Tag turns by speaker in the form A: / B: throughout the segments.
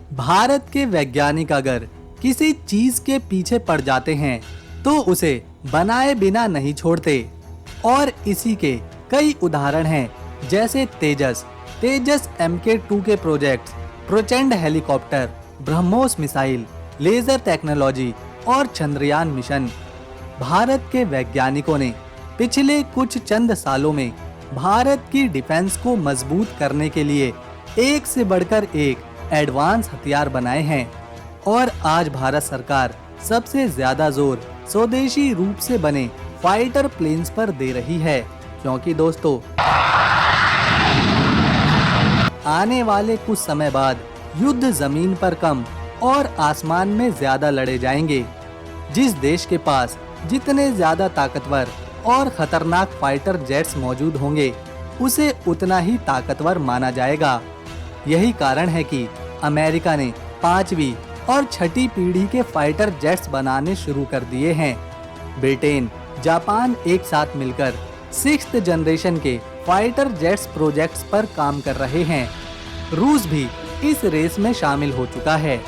A: भारत के वैज्ञानिक अगर किसी चीज के पीछे पड़ जाते हैं तो उसे बनाए बिना नहीं छोड़ते और इसी के कई उदाहरण हैं, जैसे तेजस MK2 के projects, Prachand helicopter, BrahMos missile, laser technology और चंद्रयान मिशन। भारत के वैज्ञानिकों ने पिछले कुछ चंद सालों में भारत की डिफेंस को मजबूत करने के लिए एक से बढ़कर एक एडवांस हथियार बनाए हैं और आज भारत सरकार सबसे ज्यादा जोर स्वदेशी रूप से बने फाइटर प्लेन्स पर दे रही है, क्योंकि दोस्तों आने वाले कुछ समय बाद युद्ध जमीन पर कम और आसमान में ज्यादा लड़े जाएंगे। जिस देश के पास जितने ज्यादा ताकतवर और खतरनाक फाइटर जेट्स मौजूद होंगे उसे उतना ही ताकतवर माना जाएगा। यही कारण है कि अमेरिका ने 5वीं और 6ठी पीढ़ी के फाइटर जेट्स बनाने शुरू कर दिए हैं। ब्रिटेन, जापान एक साथ मिलकर 6th जनरेशन के फाइटर जेट्स प्रोजेक्ट्स पर काम कर रहे हैं। रूस भी इस रेस में शामिल हो चुका है।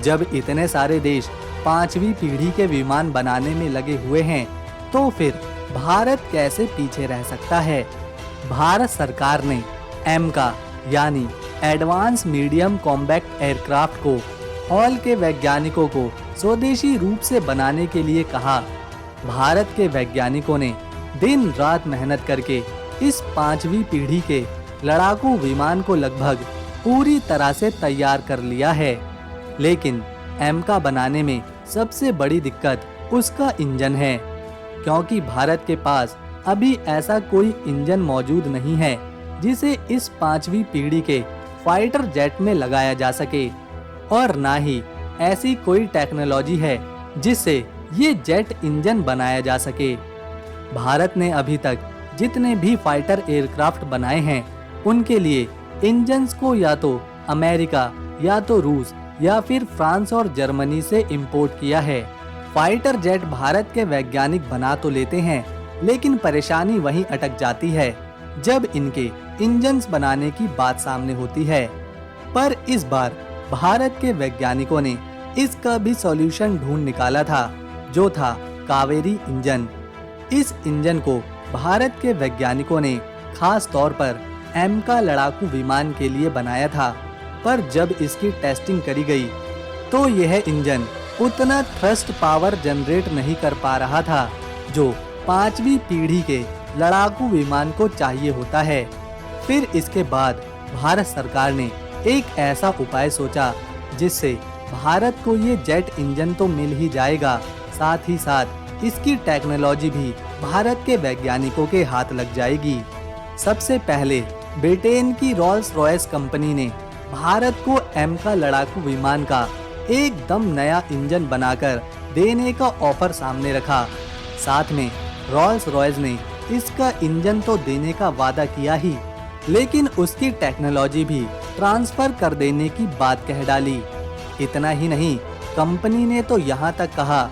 A: जब इतने सारे देश 5वीं पीढ़ी के विमान बनाने में लगे हुए हैं तो फिर भारत कैसे पीछे रह सकता है। भारत सरकार ने एमका यानी एडवांस मीडियम कॉम्बैक्ट एयरक्राफ्ट को हॉल के वैज्ञानिकों को स्वदेशी रूप से बनाने के लिए कहा। भारत के वैज्ञानिकों ने दिन रात मेहनत करके इस 5वीं पीढ़ी के लड़ाकू विमान को लगभग पूरी तरह से तैयार कर लिया है। लेकिन एमका बनाने में सबसे बड़ी दिक्कत उसका इंजन है, क्योंकि भारत के पास अभी ऐसा कोई इंजन मौजूद नहीं है जिसे इस 5वीं पीढ़ी के फाइटर जेट में लगाया जा सके और ना ही ऐसी कोई टेक्नोलॉजी है जिससे ये जेट इंजन बनाया जा सके। भारत ने अभी तक जितने भी फाइटर एयरक्राफ्ट बनाए हैं उनके लिए इंजन्स को या तो अमेरिका या तो रूस या फिर फ्रांस और जर्मनी से इंपोर्ट किया है। फाइटर जेट भारत के वैज्ञानिक बना तो लेते हैं, लेकिन परेशानी वहीं अटक जाती है जब इनके इंजन्स बनाने की बात सामने होती है। पर इस बार भारत के वैज्ञानिकों ने इसका भी सॉल्यूशन ढूंढ निकाला था, जो था कावेरी इंजन। इस इंजन को भारत के वैज्ञानिकों ने खास तौर पर एमका लड़ाकू विमान के लिए बनाया था, पर जब इसकी टेस्टिंग करी गई तो यह इंजन उतना थ्रस्ट पावर जनरेट नहीं कर पा रहा था जो 5वीं पीढ़ी के लड़ाकू विमान को चाहिए होता है। फिर इसके बाद भारत सरकार ने एक ऐसा उपाय सोचा जिससे भारत को ये जेट इंजन तो मिल ही जाएगा, साथ ही साथ इसकी टेक्नोलॉजी भी भारत के वैज्ञानिकों के हाथ लग जाएगी। सबसे पहले ब्रिटेन की रॉल्स रॉयस कंपनी ने भारत को एमका लड़ाकू विमान का एकदम नया इंजन बनाकर देने का ऑफर सामने रखा। साथ में रॉल्स रॉयस ने इसका इंजन तो देने का वादा किया ही, लेकिन उसकी टेक्नोलॉजी भी ट्रांसफर कर देने की बात कह डाली। इतना ही नहीं, कंपनी ने तो यहाँ तक कहा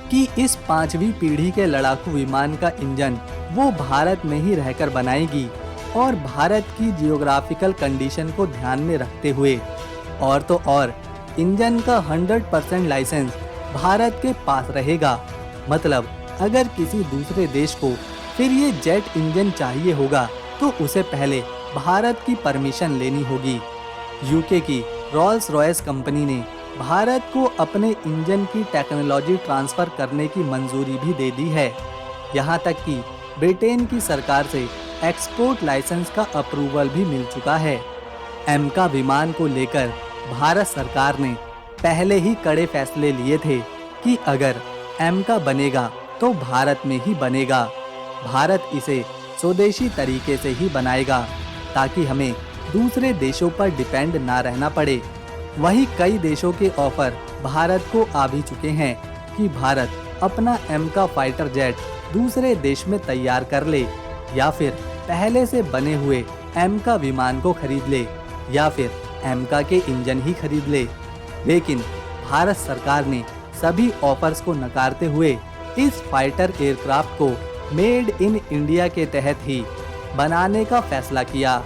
A: कि इस 5वीं पीढ़ी के लड़ाकू विमान का इंजन वो भारत में ही रहकर बनाएगी और भारत की जियोग्राफिकल कंडीशन को ध्यान में रखते हुए। और तो और इंजन का 100% लाइसेंस भारत के पास रहेगा। मतलब अगर किसी दूसरे देश को फिर ये जेट इंजन चाहिए होगा तो उसे पहले भारत की परमिशन लेनी होगी। यूके की रॉल्स रॉयस कंपनी ने भारत को अपने इंजन की टेक्नोलॉजी ट्रांसफर करने की मंजूरी भी दे दी है। यहाँ तक कि ब्रिटेन की सरकार से एक्सपोर्ट लाइसेंस का अप्रूवल भी मिल चुका है। एमका विमान को लेकर भारत सरकार ने पहले ही कड़े फैसले लिए थे कि अगर एमका बनेगा तो भारत में ही बनेगा। भारत इसे स्वदेशी तरीके से ही बनाएगा ताकि हमें दूसरे देशों पर डिपेंड ना रहना पड़े। वहीं कई देशों के ऑफर भारत को आ भी चुके हैं कि भारत अपना एमका फाइटर जेट दूसरे देश में तैयार कर ले, या फिर पहले से बने हुए एमका विमान को खरीद ले, या फिर एमका के इंजन ही खरीद ले। लेकिन भारत सरकार ने सभी ऑफर्स को नकारते हुए इस फाइटर एयरक्राफ्ट को मेड इन इंडिया के तहत ही बनाने का फैसला किया।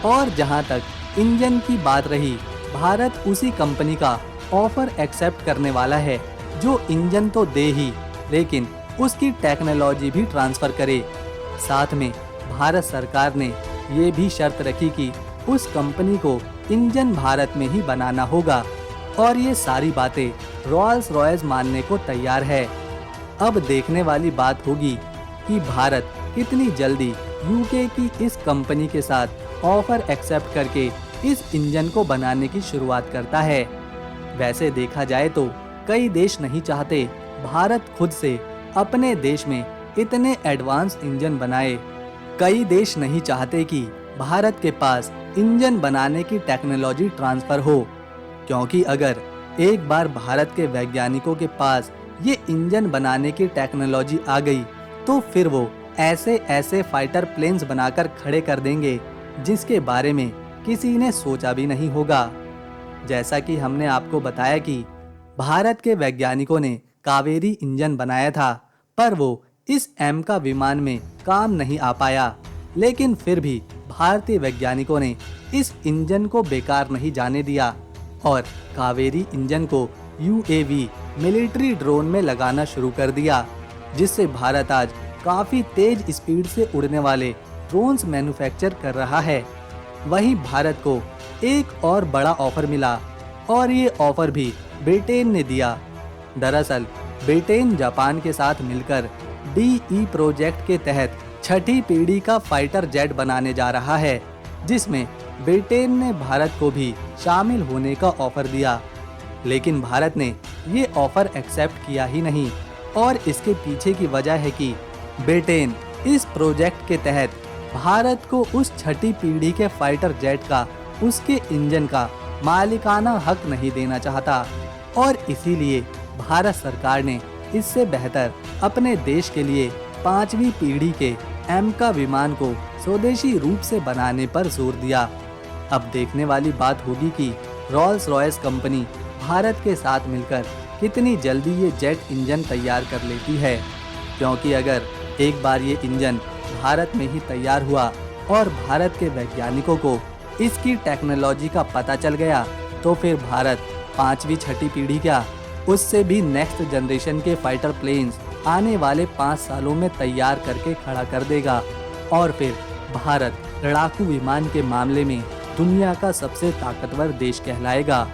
A: और जहां तक इंजन की बात रही, भारत उसी कंपनी का ऑफर एक्सेप्ट करने वाला है जो इंजन तो दे ही, लेकिन उसकी टेक्नोलॉजी भी ट्रांसफर करे। साथ में भारत सरकार ने ये भी शर्त रखी कि उस कंपनी को इंजन भारत में ही बनाना होगा और ये सारी बातें रॉल्स रॉयस मानने को तैयार है। अब देखने वाली बात होगी कि भारत कितनी जल्दी यूके की इस कंपनी के साथ ऑफर एक्सेप्ट करके इस इंजन को बनाने की शुरुआत करता है। वैसे देखा जाए तो कई देश नहीं चाहते भारत खुद से अपने देश में इतने एडवांस इंजन बनाए। कई देश नहीं चाहते कि भारत के पास इंजन बनाने की टेक्नोलॉजी ट्रांसफर हो, क्योंकि अगर एक बार भारत के वैज्ञानिकों के पास ये इंजन बनाने की टेक्नोलॉजी आ गई तो फिर वो ऐसे ऐसे फाइटर प्लेन्स बनाकर खड़े कर देंगे जिसके बारे में किसी ने सोचा भी नहीं होगा। जैसा कि हमने आपको बताया कि भारत के वैज्ञानिकों ने कावेरी इंजन बनाया था, पर वो इस एम का विमान में काम नहीं आ पाया, लेकिन फिर भी भारतीय वैज्ञानिकों ने इस इंजन को बेकार नहीं जाने दिया और कावेरी इंजन को यूएवी मिलिट्री ड्रोन में लगाना शुरू कर दिया, जिससे भारत आज काफी तेज स्पीड से उड़ने वाले ड्रोन्स मैन्युफैक्चर कर रहा है। वहीं भारत को एक और बड़ा ऑफर मिला और ये ऑफर भी ब्रिटेन ने दिया। दरअसल ब्रिटेन जापान के साथ मिलकर डीई प्रोजेक्ट के तहत छठी पीढ़ी का फाइटर जेट बनाने जा रहा है, जिसमें ब्रिटेन ने भारत को भी शामिल होने का ऑफर दिया। लेकिन भारत ने ये ऑफर एक्सेप्ट किया ही नहीं और इसके पीछे की वजह है कि ब्रिटेन इस प्रोजेक्ट के तहत भारत को उस छठी पीढ़ी के फाइटर जेट का उसके इंजन का मालिकाना हक नहीं देना चाहता और इसीलिए भारत सरकार ने इससे बेहतर अपने देश के लिए 5वीं पीढ़ी के एम का विमान को स्वदेशी रूप से बनाने पर जोर दिया। अब देखने वाली बात होगी कि रॉल्स रॉयस कंपनी भारत के साथ मिलकर कितनी जल्दी ये जेट इंजन तैयार कर लेती है, क्योंकि अगर एक बार ये इंजन भारत में ही तैयार हुआ और भारत के वैज्ञानिकों को इसकी टेक्नोलॉजी का पता चल गया तो फिर भारत 5वीं छठी पीढ़ी क्या, उससे भी नेक्स्ट जनरेशन के फाइटर प्लेन्स आने वाले 5 सालों में तैयार करके खड़ा कर देगा और फिर भारत लड़ाकू विमान के मामले में दुनिया का सबसे ताकतवर देश कहलाएगा।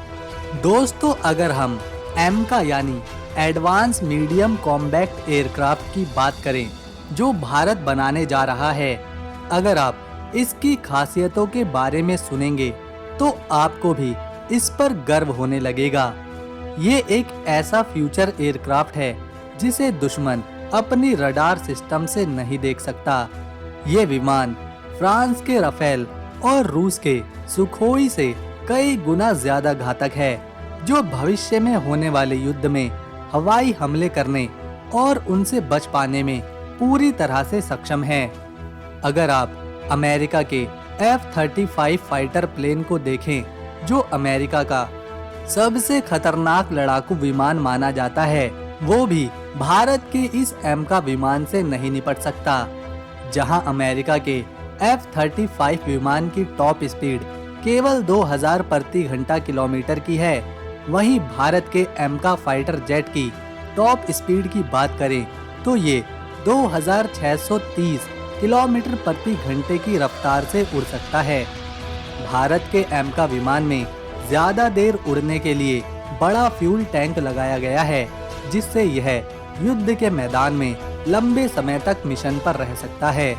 A: दोस्तों, अगर हम एम का यानी एडवांस मीडियम कॉम्बैक्ट एयरक्राफ्ट की बात करें जो भारत बनाने जा रहा है, अगर आप इसकी खासियतों के बारे में सुनेंगे तो आपको भी इस पर गर्व होने लगेगा। ये एक ऐसा फ्यूचर एयरक्राफ्ट है जिसे दुश्मन अपनी रडार सिस्टम से नहीं देख सकता। ये विमान फ्रांस के राफेल और रूस के सुखोई से कई गुना ज्यादा घातक है, जो भविष्य में होने वाले युद्ध में हवाई हमले करने और उनसे बच पाने में पूरी तरह से सक्षम है। अगर आप अमेरिका के F-35 फाइटर प्लेन को देखें, जो अमेरिका का सबसे खतरनाक लड़ाकू विमान माना जाता है, वो भी भारत के इस एम का विमान से नहीं निपट सकता। जहां अमेरिका के F-35 विमान की टॉप स्पीड केवल 2000 प्रति घंटा किलोमीटर की है, वहीं भारत के एम का फाइटर जेट की टॉप स्पीड की बात करें तो ये 2630 किलोमीटर प्रति घंटे की रफ्तार से उड़ सकता है। भारत के एम का विमान में ज्यादा देर उड़ने के लिए बड़ा फ्यूल टैंक लगाया गया है, जिससे यह युद्ध के मैदान में लंबे समय तक मिशन पर रह सकता है।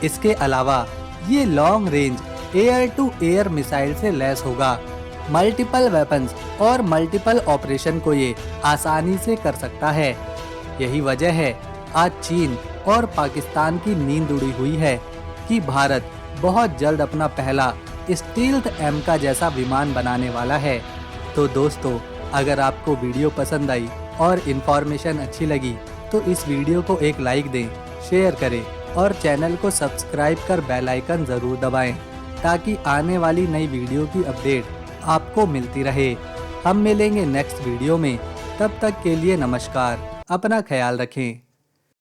A: इसके अलावा ये long range air to air missile से लैस होगा। मल्टीपल वेपन्स और मल्टीपल ऑपरेशन को ये आसानी से कर सकता है। यही वजह है आज चीन और पाकिस्तान की नींद उड़ी हुई है कि भारत बहुत जल्द अपना पहला स्टील्थ एम का जैसा विमान बनाने वाला है। तो दोस्तों, अगर आपको वीडियो पसंद आई और इन्फॉर्मेशन अच्छी लगी तो इस वीडियो को एक लाइक दें, शेयर करें और चैनल को सब्सक्राइब कर बेल आइकन जरूर दबाएं, ताकि आने वाली नई वीडियो की अपडेट आपको मिलती रहे। हम मिलेंगे नेक्स्ट वीडियो में, तब तक के लिए नमस्कार, अपना ख्याल रखें।